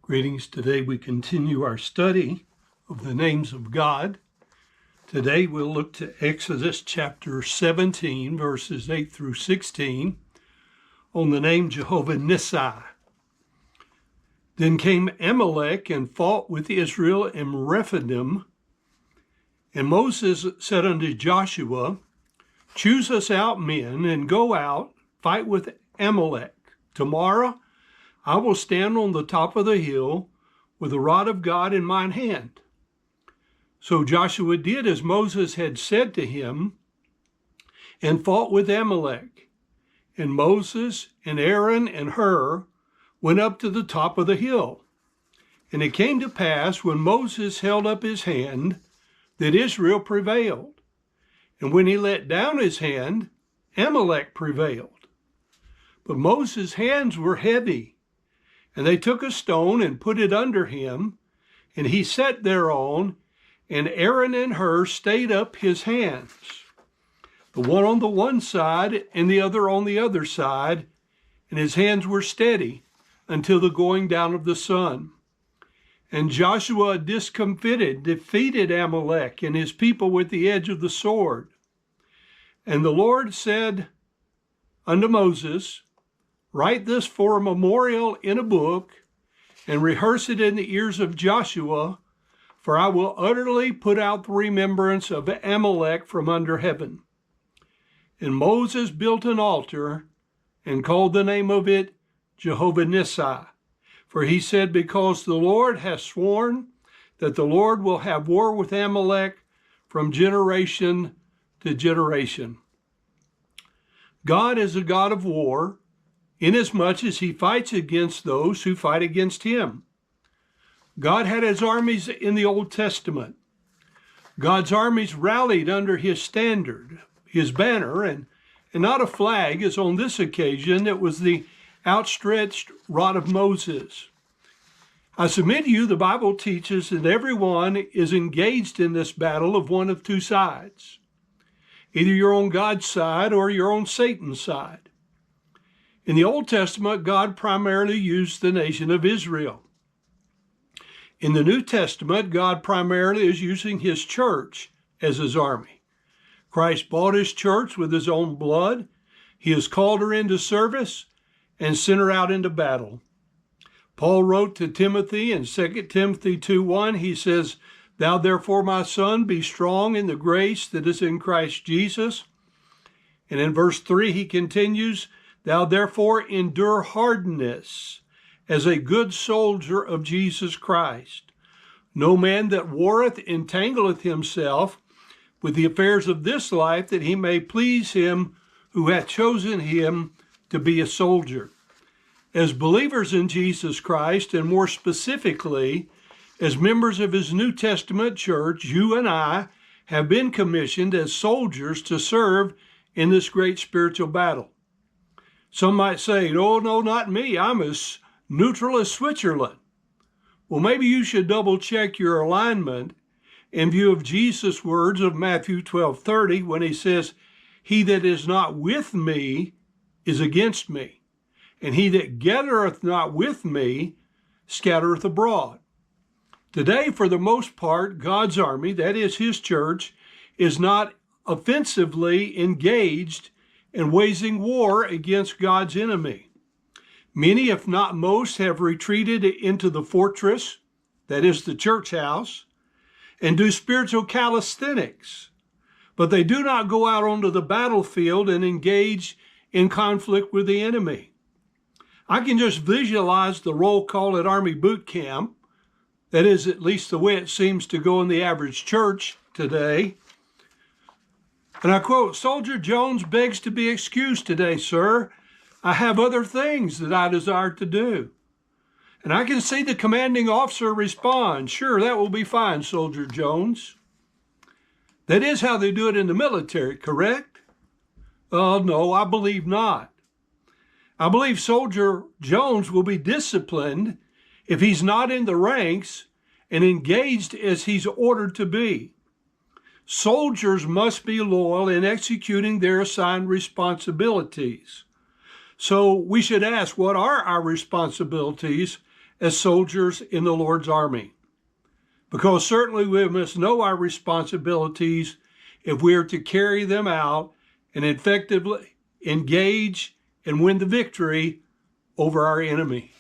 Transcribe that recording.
Greetings. Today we continue our study of the names of God. Today we'll look to Exodus chapter 17, verses 8 through 16, on the name Jehovah Nissi. Then came Amalek and fought with Israel in Rephidim. And Moses said unto Joshua, Choose us out men, and go out, fight with Amalek. Tomorrow I will stand on the top of the hill with the rod of God in mine hand. So Joshua did as Moses had said to him, and fought with Amalek. And Moses and Aaron and Hur went up to the top of the hill. And it came to pass, when Moses held up his hand, that Israel prevailed. And when he let down his hand, Amalek prevailed. But Moses' hands were heavy. And they took a stone and put it under him, and he sat thereon, and Aaron and Hur stayed up his hands, the one on the one side and the other on the other side, and his hands were steady until the going down of the sun. And Joshua discomfited, defeated Amalek and his people with the edge of the sword. And the Lord said unto Moses, Write this for a memorial in a book, and rehearse it in the ears of Joshua, for I will utterly put out the remembrance of Amalek from under heaven. And Moses built an altar, and called the name of it Jehovah Nissi. For he said, Because the Lord hath sworn that the Lord will have war with Amalek from generation to generation. God is a God of war, inasmuch as he fights against those who fight against him. God had his armies in the Old Testament. God's armies rallied under his standard, his banner, and not a flag, as on this occasion it was the outstretched rod of Moses. I submit to you, the Bible teaches that everyone is engaged in this battle of one of two sides. Either you're on God's side or you're on Satan's side. In the Old Testament, God primarily used the nation of Israel. In the New Testament, God primarily is using his church as his army. Christ bought his church with his own blood. He has called her into service and sent her out into battle. Paul wrote to Timothy in 2 Timothy 2:1, he says, Thou therefore, my son, be strong in the grace that is in Christ Jesus. And in verse 3, he continues, Thou therefore endure hardness as a good soldier of Jesus Christ. No man that warreth entangleth himself with the affairs of this life, that he may please him who hath chosen him to be a soldier. As believers in Jesus Christ, and more specifically, as members of his New Testament church, you and I have been commissioned as soldiers to serve in this great spiritual battle. Some might say, no, not me. I'm as neutral as Switzerland. Well, maybe you should double check your alignment in view of Jesus' words of Matthew 12:30, when he says, He that is not with me is against me, and he that gathereth not with me scattereth abroad. Today, for the most part, God's army, that is his church, is not offensively engaged and waging war against God's enemy. Many, if not most, have retreated into the fortress, that is the church house, and do spiritual calisthenics. But they do not go out onto the battlefield and engage in conflict with the enemy. I can just visualize the roll call at Army boot camp. That is at least the way it seems to go in the average church today. And I quote, Soldier Jones begs to be excused today, sir. I have other things that I desire to do. And I can see the commanding officer respond, Sure, that will be fine, Soldier Jones. That is how they do it in the military, correct? No, I believe not. I believe Soldier Jones will be disciplined if he's not in the ranks and engaged as he's ordered to be. Soldiers must be loyal in executing their assigned responsibilities. So we should ask, what are our responsibilities as soldiers in the Lord's army. Because certainly we must know our responsibilities if we are to carry them out and effectively engage and win the victory over our enemy.